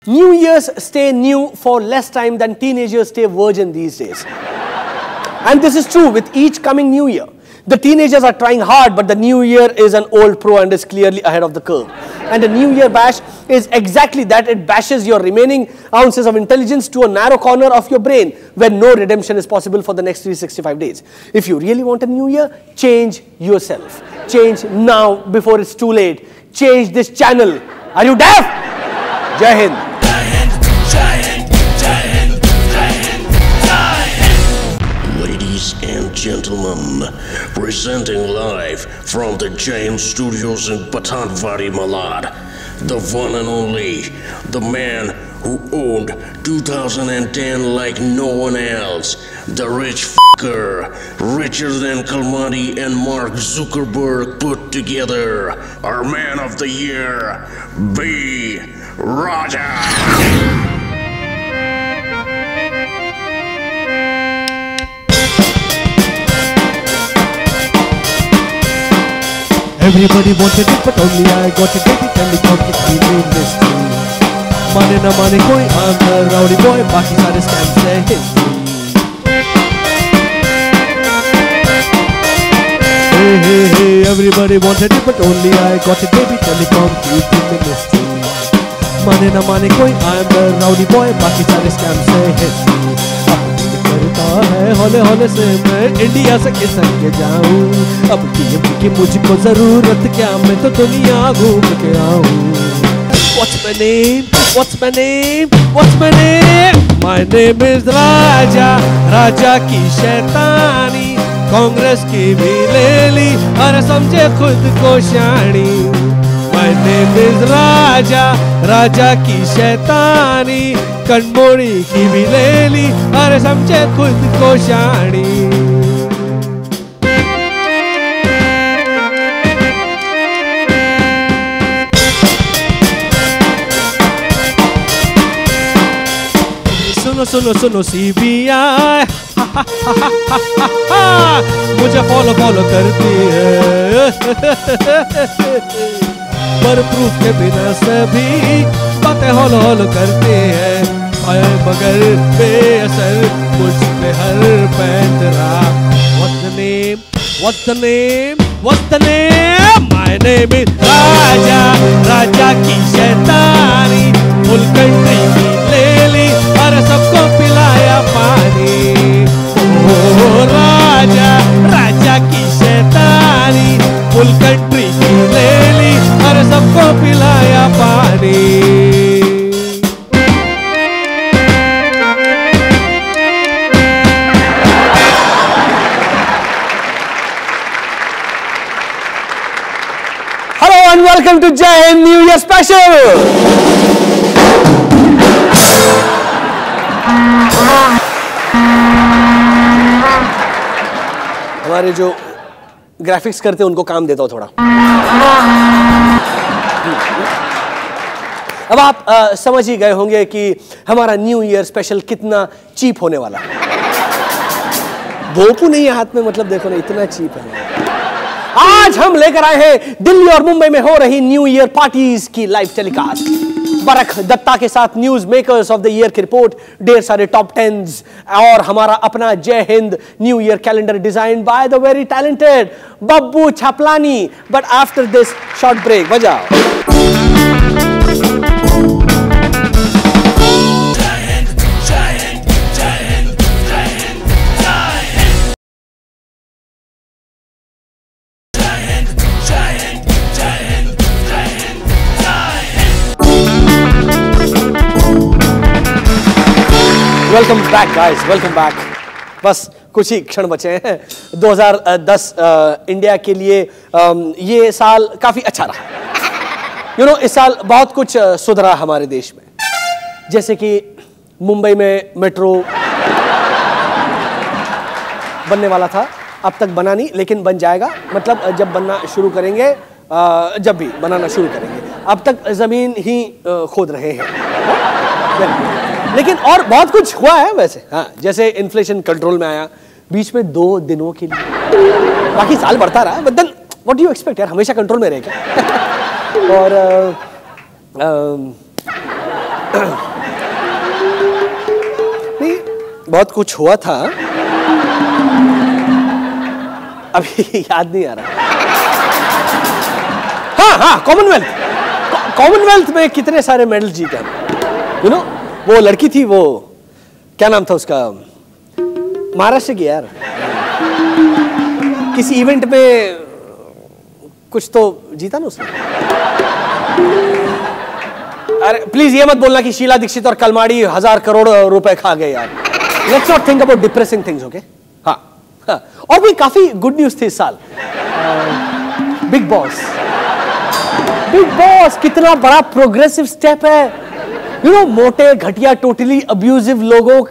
New Years stay new for less time than teenagers stay virgin these days. And this is true with each coming new year. The teenagers are trying hard, but the new year is an old pro and is clearly ahead of the curve. And the new year bash is exactly that. It bashes your remaining ounces of intelligence to a narrow corner of your brain where no redemption is possible for the next 365 days. If you really want a new year, change yourself. Change now before it's too late. Change this channel. Are you deaf? Jai Hind. Ladies and gentlemen, presenting live from the Jai Hind Studios in Pathanwadi, Malad, the one and only, the man who owned 2010 like no one else, the rich f***er, richer than Kalmani and Mark Zuckerberg put together, our man of the year, B. Raja. Everybody wanted it, but only I got it. Baby, telecom की थी mystery. माने ना माने कोई, I'm the rowdy boy. बाकी सारे scams है history. Hey hey hey, everybody wanted it, but only I got it. Baby, telecom की थी mystery. माने ना माने कोई, I'm the rowdy boy. बाकी सारे scams है history. करता है हौले हौले से मैं इंडिया से किसक के जाऊं. अब की मुझको जरूरत क्या, मैं तो दुनिया घूम के आऊं. What's my name? What's my name? What's my name? My name is राजा, राजा की शैतानी. कांग्रेस की भी ले ली और समझे खुद को शानी. My name is राजा, राजा की शैतानी. कनमोड़ी की भी ले ली और समझे खुद को शानी. सुनो सुनो सुनो CBI मुझे फॉलो करती है. पर प्रूफ के बिना सभी बातें हॉलो करते हैं. मगर बेअसर मुझ पे हर पैंतरा. What's the name? What's the name? What's the name? My name is राजा, राजा की शैतानी. फुल कंट्री की ले ली और सबको पिलाया पानी. ओ राजा, राजा की शैतानी. फुल कंट्री की ले ली और सबको पिलाया पानी. And welcome to Jai Hind New Year Special. हमारे जो ग्राफिक्स करते हैं उनको काम देता हूं थोड़ा. अब आप समझ ही गए होंगे कि हमारा न्यू ईयर स्पेशल कितना चीप होने वाला है. भोपू नहीं है हाथ में, मतलब देखो ना इतना चीप है. आज हम लेकर आए हैं दिल्ली और मुंबई में हो रही न्यू ईयर पार्टीज की लाइव टेलीकास्ट. बरख दत्ता के साथ news makers of the year की रिपोर्ट, ढेर सारे टॉप 10s और हमारा अपना Jai Hind new year calendar design by the very talented Babbu Chhaplani. But after this short break बजाओ. Welcome back guys, welcome back. बस कुछ ही क्षण बचे हैं. 2010 इंडिया के लिए ये साल काफी अच्छा रहा. इस साल बहुत कुछ सुधरा हमारे देश में. जैसे कि मुंबई में मेट्रो बनने वाला था, अब तक बना नहीं, लेकिन बन जाएगा. मतलब जब बनना शुरू करेंगे, जब भी बनाना शुरू करेंगे. अब तक जमीन ही खोद रहे हैं. लेकिन और बहुत कुछ हुआ है वैसे. हाँ, जैसे इन्फ्लेशन कंट्रोल में आया बीच में 2 दिनों के लिए. बाकी साल बढ़ता रहा. But then what do you expect यार, हमेशा कंट्रोल में रहे क्या? और नहीं, बहुत कुछ हुआ था, अभी याद नहीं आ रहा। हाँ, कॉमनवेल्थ में कितने सारे मेडल जीते हैं। यू नो, वो लड़की थी, वो क्या नाम था उसका, महाराष्ट्र की यार, किसी इवेंट में कुछ तो जीता ना उसने। अरे प्लीज ये मत बोलना कि शीला दीक्षित और कलमाड़ी 1000 करोड़ रुपए खा गए यार। Let's not think about depressing things, okay? हाँ, और भी काफी गुड न्यूज थी इस साल। बिग बॉस कितना बड़ा प्रोग्रेसिव स्टेप है। यू नो, मोटे घटिया टोटली अब्यूजिव लोगों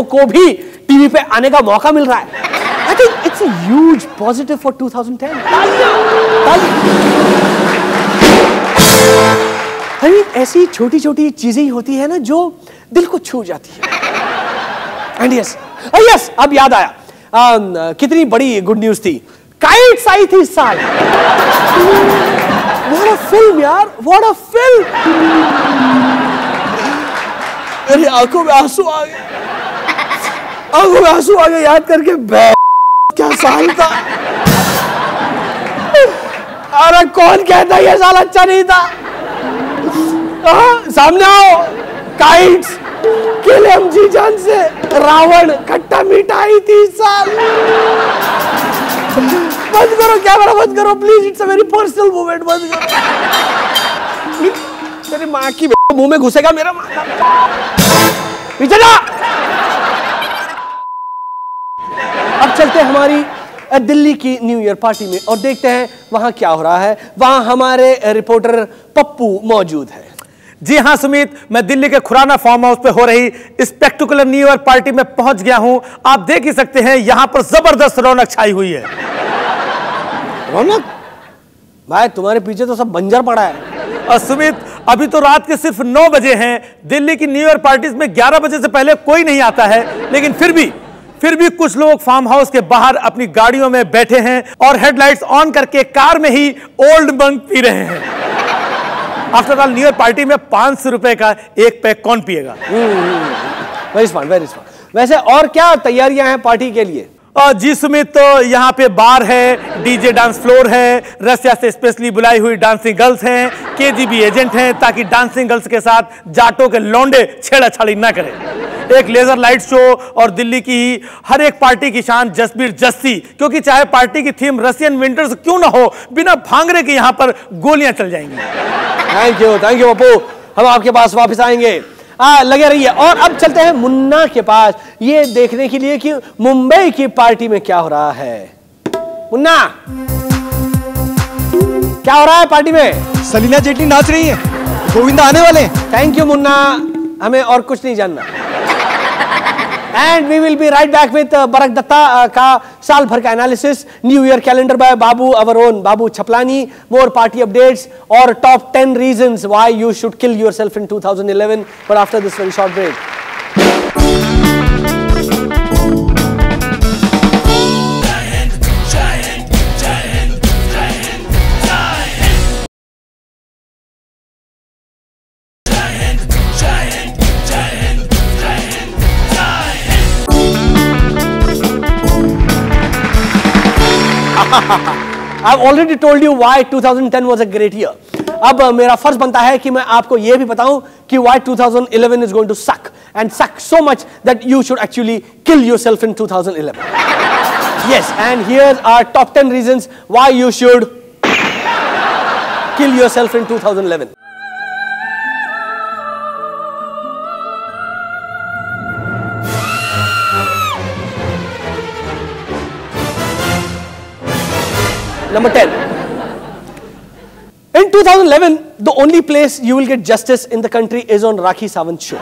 को भी टीवी पे आने का मौका मिल रहा है। I think it's a huge positive for 2010। ऐसी छोटी छोटी चीजें ही होती है ना जो दिल को छू जाती है। एंड यस, अब याद आया, कितनी बड़ी गुड न्यूज थी। काइट्स आई थी इस साल। What a film यार, what a film! मेरी आंखों में आंसू आ गए, याद करके। क्या साल था। अरे कौन कहता ये साल अच्छा नहीं था? सामने आओ, काइट्स किल जी जान से रावण खट्टा मीठा आई थी इस साल। बंद करो कैमरा, बंद करो please, it's a very personal moment, बंद करो। मेरी माँ की मुंह में घुसेगा मेरा माँ। पीछे जा। अब चलते हैं हमारी दिल्ली की न्यू ईयर पार्टी में और देखते हैं वहां क्या हो रहा है। वहां हमारे रिपोर्टर पप्पू मौजूद है। जी हाँ सुमित, मैं दिल्ली के खुराना फार्म हाउस पे हो रही स्पेक्टेकुलर न्यू ईयर पार्टी में पहुंच गया हूं। आप देख ही सकते हैं यहां पर जबरदस्त रौनक छाई हुई है। रौनक? भाई तुम्हारे पीछे तो सब बंजर पड़ा है। और सुमित, अभी तो रात के सिर्फ 9 बजे हैं। दिल्ली की न्यू ईयर पार्टीज में 11 बजे से पहले कोई नहीं आता है, लेकिन फिर भी कुछ लोग फार्म हाउस के बाहर अपनी गाड़ियों में बैठे हैं और हेडलाइट्स ऑन करके कार में ही ओल्ड मंक पी रहे हैं। After all new year party में 500 रुपए का एक पैक कौन पिएगा? Very smart. वैसे और क्या तैयारियां हैं पार्टी के लिए? जी सुमित, तो यहाँ पे बार है, डीजे डांस फ्लोर है, रसिया से स्पेशली बुलाई हुई डांसिंग गर्ल्स हैं, केजीबी एजेंट हैं ताकि डांसिंग गर्ल्स के साथ जाटों के लौंडे छेड़ाछाड़ी ना करें। एक लेजर लाइट शो और दिल्ली की हर एक पार्टी की शान जसबीर जस्सी, क्योंकि चाहे पार्टी की थीम रशियन विंटर्स क्यों ना हो, बिना भांगरे के यहाँ पर गोलियां चल जाएंगी। थैंक यू पप्पू, हम आपके पास वापस आएंगे, लगे रहिए। और अब चलते हैं मुन्ना के पास ये देखने के लिए कि मुंबई की पार्टी में क्या हो रहा है। मुन्ना, क्या हो रहा है पार्टी में? सलीना जेटली नाच रही है, गोविंदा आने वाले हैं। थैंक यू मुन्ना, हमें और कुछ नहीं जानना। And we will be right back with Barkha Dutta का साल भर का analysis, new year calendar by Babu, our own Babu Chhaplani, more party updates और top 10 reasons why you should kill yourself in 2011। But after this very short break. I've already told you why 2010 was a great year. अब मेरा फर्ज बनता है कि मैं आपको यह भी बताऊं कि why 2011 is going to suck and suck so much that you should actually kill yourself in 2011. Yes, and here's our top 10 reasons why you should kill yourself in 2011. Number 10. In 2011, the only place you will get justice in the country is on Rakhi Sawant's show.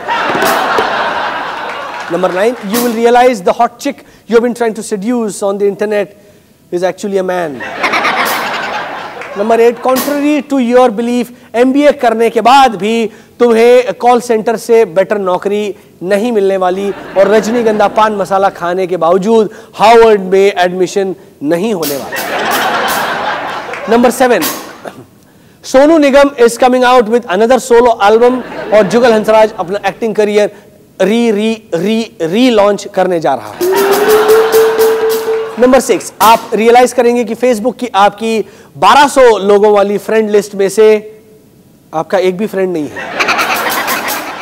Number 9. You will realize the hot chick you've been trying to seduce on the internet is actually a man. Number 8. Contrary to your belief, MBA करने के बाद भी तुम्हें call centre से better नौकरी नहीं मिलने वाली और रजनीगंधा पान मसाला खाने के बावजूद हार्वर्ड में एडमिशन नहीं होने वाला। Number 7. Sonu Nigam is coming out with another solo album और जुगल हंसराज अपना एक्टिंग करियर री लॉन्च करने जा रहा है। नंबर 6, आप रियलाइज करेंगे कि फेसबुक की आपकी 1200 लोगों वाली फ्रेंड लिस्ट में से आपका एक भी फ्रेंड नहीं है।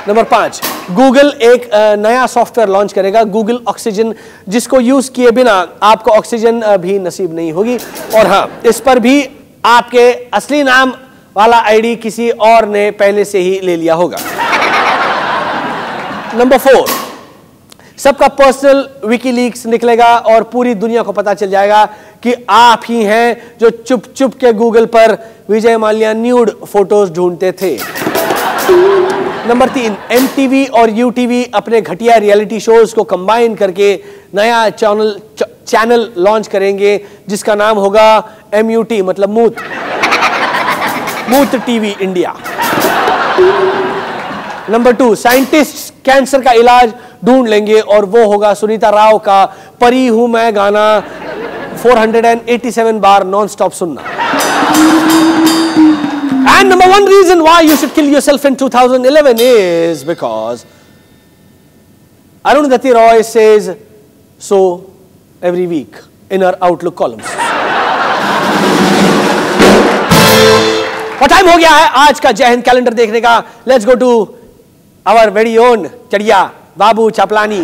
नंबर 5, गूगल एक नया सॉफ्टवेयर लॉन्च करेगा, गूगल ऑक्सीजन, जिसको यूज किए बिना आपको ऑक्सीजन भी नसीब नहीं होगी। और हाँ, इस पर भी आपके असली नाम वाला आईडी किसी और ने पहले से ही ले लिया होगा। नंबर 4, सबका पर्सनल विकीलीक्स निकलेगा और पूरी दुनिया को पता चल जाएगा कि आप ही हैं जो चुप चुप के गूगल पर विजय माल्या न्यूड फोटोज ढूंढते थे। नंबर 3, एमटीवी और यूटीवी अपने घटिया रियलिटी शोज को कंबाइन करके नया चैनल लॉन्च करेंगे जिसका नाम होगा MUT, मतलब मूत TV India. Number 2, scientist cancer का इलाज ढूंढ लेंगे और वो होगा सुनीता राव का परी हूं मैं गाना 487 बार नॉन स्टॉप सुनना। And number 1 reason why you should kill yourself in 2011 is because Arundhati Roy says so every week in her Outlook columns. और टाइम हो गया है आज का जय हिंद कैलेंडर देखने का। Let's go to our very own चढ़िया बाबू चापलानी।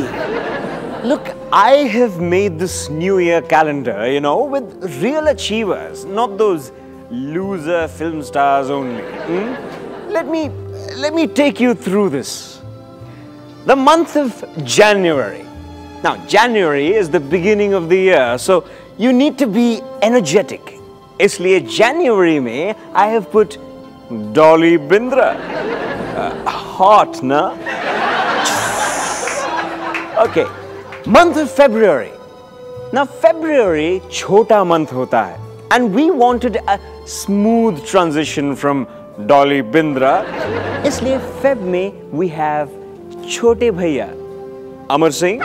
Look, I have made this New Year calendar, you know, with real achievers, not those loser film stars only. Let me take you through this. The month of January. Now, January is the beginning of the year, so you need to be energetic. इसलिए January में I have put Dolly Bindra. Hot, na? Okay. Month of February. Now, February छोटा month होता है. And we wanted a smooth transition from Dolly Bindra. इसलिए Feb में we have छोटे भैया Amar Singh.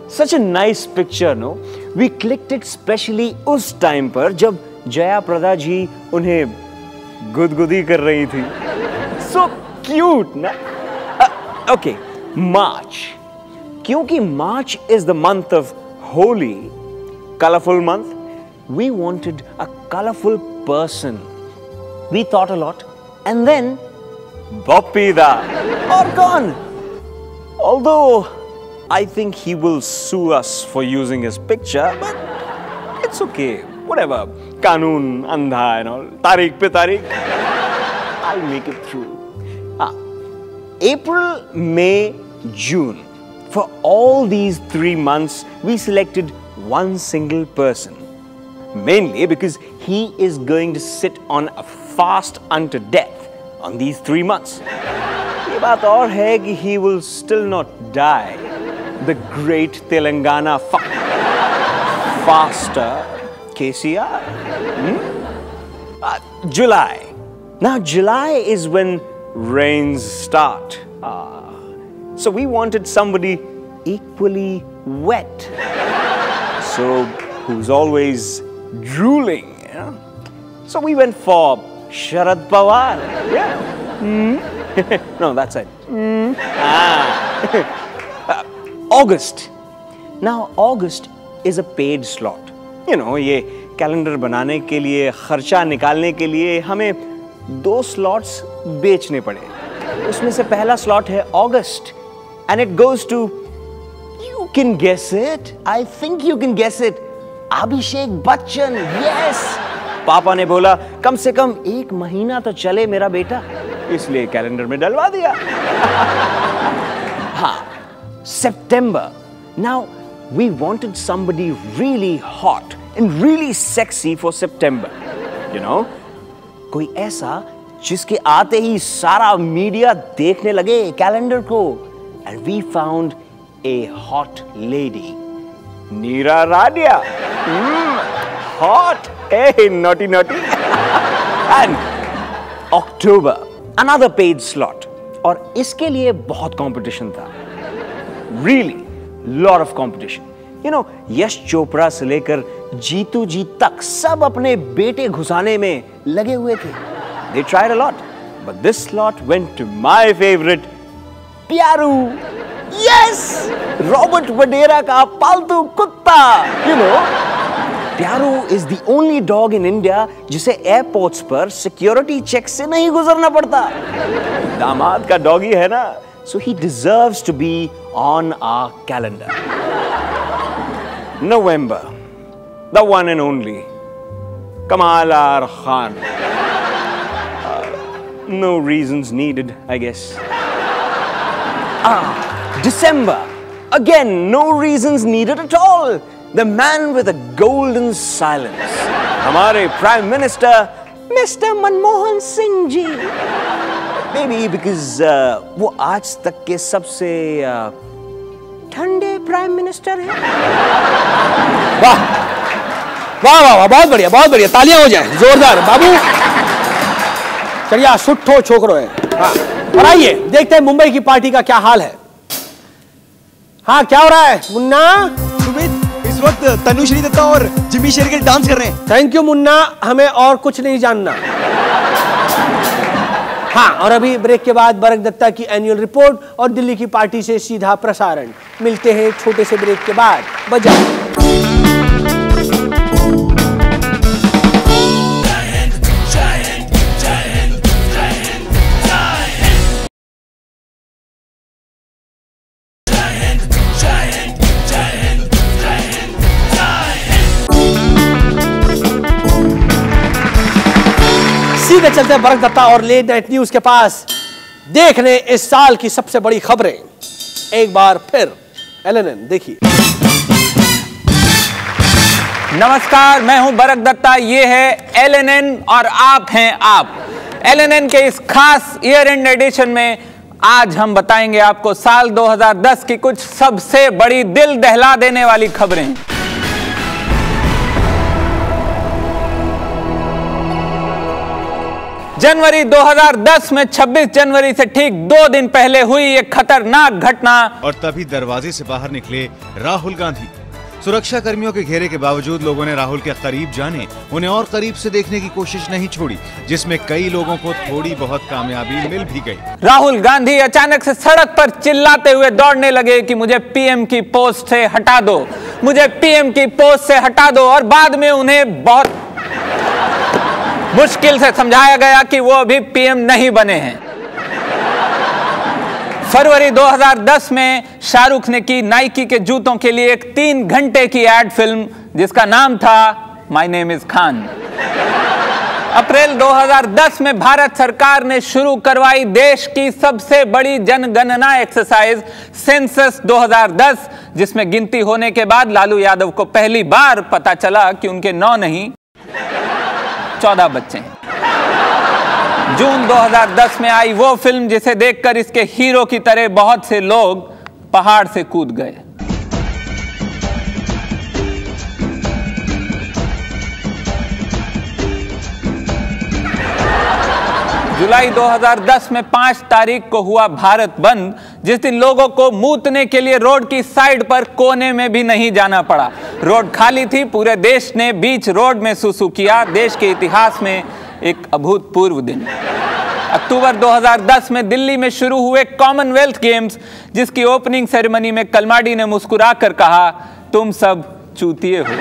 Such a nice picture, no? We clicked it specially उस time पर जब जया प्रदा जी उन्हें गुदगुदी कर रही थी. So cute, ना? Okay, March. क्योंकि March is the month of Holi, colorful month, we wanted a colorful person. We thought a lot, and then Boppy Da or gone. Although I think he will sue us for using his picture, but it's okay. Whatever. Kanun, andha and all. Tariq pe tariq. I'll make it through. April, May, June. For all these 3 months, we selected one single person. Mainly because he is going to sit on a fast unto death on these 3 months. ये बात और है कि he will still not die. The great Telangana faster KCR. July. Now July is when rains start. So we wanted somebody equally wet. So who's always drooling, you know? So we went for Sharad Pawar. Yeah. No, that's it. August. Now August is a paid slot. You know, ये calendar बनाने के लिए, खर्चा निकालने के लिए हमें 2 slots बेचने पड़े. उसमें से पहला slot है August, and it goes to, you can guess it. I think you can guess it. Abhishek Bachchan. Yes. पापा ने बोला कम से कम 1 महीना तो चले मेरा बेटा, इसलिए कैलेंडर में डलवा दिया. हाँ, September. Now we wanted somebody really hot and really sexy for September. You know, कोई ऐसा जिसके आते ही सारा मीडिया देखने लगे कैलेंडर को. And we found a hot lady. Neera Radia. Hot. Hey, naughty. And October. Another paid slot. और इसके लिए बहुत competition था. Really, lot of competition. You know, Yash Chopra से लेकर जीतू जी तक सब अपने बेटे घुसाने में लगे हुए थे. They tried a lot, but this lot went to my favorite, Pyaru. Yes, Robert Vadra का पालतू कुत्ता. You know, Pyaru is the only dog in India जिसे एयरपोर्ट्स पर सिक्योरिटी चेक से नहीं गुजरना पड़ता. दामाद का डॉगी है ना, so he deserves to be on our calendar. November, the one and only Kamal R. Khan. No reasons needed, I guess. December, again, no reasons needed at all. The man with a golden silence. हमारे Prime Minister, Mr. Manmohan Singh ji. Maybe because वो आज तक के सबसे ठंडे prime minister हैं. वाह वाह वाह वाह, बहुत बढ़िया बहुत बढ़िया, तालियां हो जाए जोरदार बाबू. चलिए सुट्ठो छोकरो है. हाँ, और आइए देखते हैं मुंबई की पार्टी का क्या हाल है. हाँ, क्या हो रहा है मुन्ना? सुमित, इस वक्त तनुश्री दत्ता और जिमी शेरगिल डांस कर रहे हैं. थैंक यू मुन्ना, हमें और कुछ नहीं जानना. हाँ, और अभी ब्रेक के बाद बरक दत्ता की एनुअल रिपोर्ट और दिल्ली की पार्टी से सीधा प्रसारण. मिलते हैं छोटे से ब्रेक के बाद. बजाओ. सीधे चलते हैं बरक दत्ता और लेट नाइट न्यूज के पास. देखने इस साल की सबसे बड़ी खबरें एक बार फिर. एलएनएन देखिए. नमस्कार, मैं हूं बरक दत्ता, ये है एलएनएन और आप हैं आप. एलएनएन के इस खास ईयर एंड एडिशन में आज हम बताएंगे आपको साल 2010 की कुछ सबसे बड़ी दिल दहला देने वाली खबरें. जनवरी 2010 में 26 जनवरी से ठीक 2 दिन पहले हुई एक खतरनाक घटना. और तभी दरवाजे से बाहर निकले राहुल गांधी. सुरक्षा कर्मियों के घेरे के बावजूद लोगों ने राहुल के करीब जाने, उन्हें और करीब से देखने की कोशिश नहीं छोड़ी, जिसमें कई लोगों को थोड़ी बहुत कामयाबी मिल भी गई. राहुल गांधी अचानक से सड़क पर चिल्लाते हुए दौड़ने लगे कि मुझे पीएम की पोस्ट से हटा दो, मुझे पीएम की पोस्ट से हटा दो. और बाद में उन्हें बहुत मुश्किल से समझाया गया कि वो अभी पीएम नहीं बने हैं. फरवरी 2010 में शाहरुख ने की नाइकी के जूतों के लिए एक 3 घंटे की एड फिल्म जिसका नाम था माय नेम इज खान. अप्रैल 2010 में भारत सरकार ने शुरू करवाई देश की सबसे बड़ी जनगणना एक्सरसाइज सेंसस 2010, जिसमें गिनती होने के बाद लालू यादव को पहली बार पता चला कि उनके 9 नहीं 14 बच्चे हैं. जून 2010 में आई वो फिल्म जिसे देखकर इसके हीरो की तरह बहुत से लोग पहाड़ से कूद गए. जुलाई 2010 में 5 तारीख को हुआ भारत बंद, जिस दिन लोगों को मूतने के लिए रोड की साइड पर कोने में भी नहीं जाना पड़ा. रोड खाली थी, पूरे देश ने बीच रोड में सुसु किया. देश के इतिहास में एक अभूतपूर्व दिन. अक्टूबर 2010 में दिल्ली में शुरू हुए कॉमनवेल्थ गेम्स, जिसकी ओपनिंग सेरेमनी में कलमाडी ने मुस्कुराकर कहा, तुम सब चूतिए हो.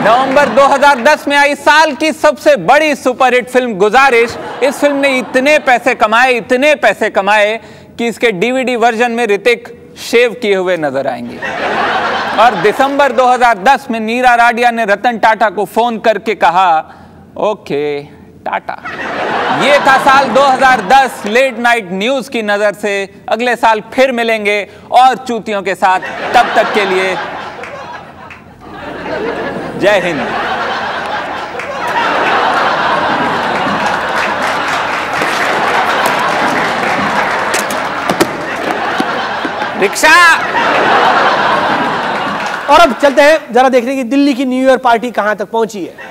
नवंबर 2010 में आई साल की सबसे बड़ी सुपरहिट फिल्म गुजारिश. इस फिल्म ने इतने पैसे कमाए कि इसके डीवीडी वर्जन में ऋतिक शेव किए हुए नजर आएंगे. और दिसंबर 2010 में नीरा राडिया ने रतन टाटा को फोन करके कहा, ओके टाटा. ये था साल 2010 लेट नाइट न्यूज की नजर से. अगले साल फिर मिलेंगे और चूतियों के साथ. तब तक के लिए जय हिंद. रिक्शा. और अब चलते हैं जरा देखने की दिल्ली की न्यू ईयर पार्टी कहां तक पहुंची है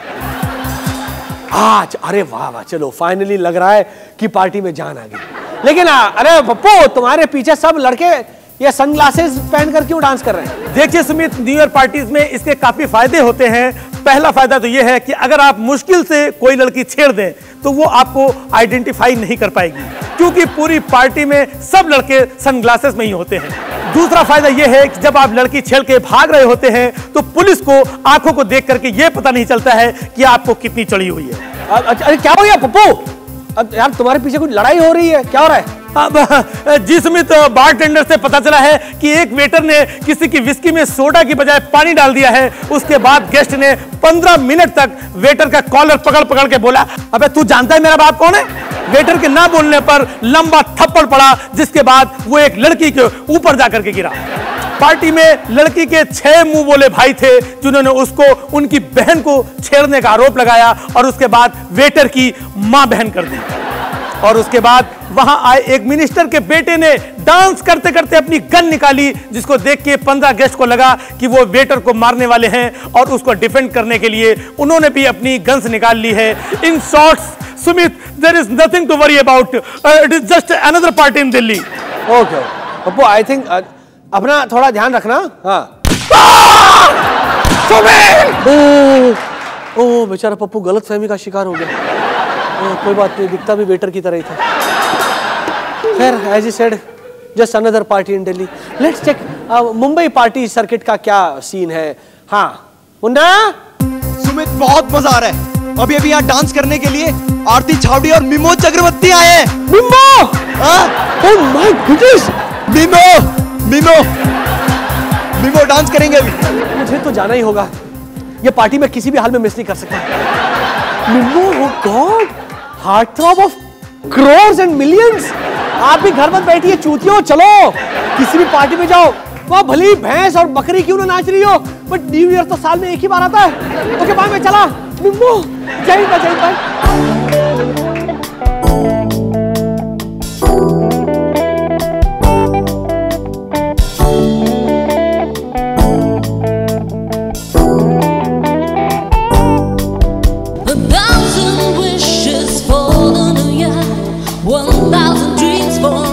आज. अरे वाह वाह, चलो फाइनली लग रहा है कि पार्टी में जान आ गई. लेकिन अरे पप्पू, तुम्हारे पीछे सब लड़के ये सनग्लासेस पहन कर क्यों डांस कर रहे हैं? देखिए सुमित, न्यू ईयर पार्टीज में इसके काफी फायदे होते हैं. पहला फायदा तो यह है कि अगर आप मुश्किल से कोई लड़की छेड़ दें तो वो आपको आइडेंटिफाई नहीं कर पाएगी, क्योंकि पूरी पार्टी में सब लड़के सनग्लासेस में ही होते हैं। दूसरा फायदा यह है कि जब आप लड़की छेड़ के भाग रहे होते हैं तो पुलिस को आंखों को देख करके यह पता नहीं चलता है कि आपको कितनी चढ़ी हुई है। अरे क्या हो गया पप्पू? यार तुम्हारे पीछे कुछ लड़ाई हो रही है, क्या हो रहा है? जी सुमित, बारटेंडर से पता चला है कि एक वेटर ने किसी की विस्की में सोडा की बजाय पानी डाल दिया है। उसके बाद गेस्ट ने 15 मिनट तक वेटर का कॉलर पकड़ पकड़ के बोला, अबे तू जानता है मेरा बाप कौन है? वेटर के ना बोलने पर लंबा थप्पड़ पड़ा, जिसके बाद वो एक लड़की के ऊपर जाकर के गिरा। पार्टी में लड़की के 6 मुंह बोले भाई थे जिन्होंने उसको उनकी बहन को छेड़ने का आरोप लगाया और उसके बाद वेटर की मां बहन कर दी। और उसके बाद वहां आए एक मिनिस्टर के बेटे ने डांस करते करते अपनी गन निकाली, जिसको देख के 15 गेस्ट को लगा कि वो वेटर को मारने वाले हैं और उसको डिफेंड करने के लिए उन्होंने भी अपनी गन्स निकाल ली है। In shorts Sumit, there is nothing to worry about, it is just another party in Delhi. Okay Pappu, I think अपना थोड़ा ध्यान रखना। हाँ ओ बेचारा पप्पू गलतफहमी का शिकार हो गया। कोई बात नहीं, दिखता भी वेटर की तरह ही था। खैर, as you said, just another party in Delhi. Let's check Mumbai party circuit का क्या सीन है। हाँ मुन्ना। सुमित, बहुत मजा आ रहा है। अभी अभी यहाँ डांस करने के लिए आरती छावड़ी और मिमो चक्रवर्ती आए हैं। Mimoh! Oh my goodness! Mimoh dance करेंगे अभी। मुझे तो जाना ही होगा, ये पार्टी में किसी भी हाल में मिस नहीं कर सकता। Mimoh, oh god, heartthrob of crores and millions। आप भी घर में बैठिए चूतियों, चलो किसी भी पार्टी में जाओ, वहाँ भली भैंस और बकरी क्यों ना नाच रही हो, बट न्यू ईयर तो साल में एक ही बार आता है। ओके बाय, मैं चला। मिम्मो, जय बाय, जय bye. A thousand wishes for the new year, 1,000 dreams for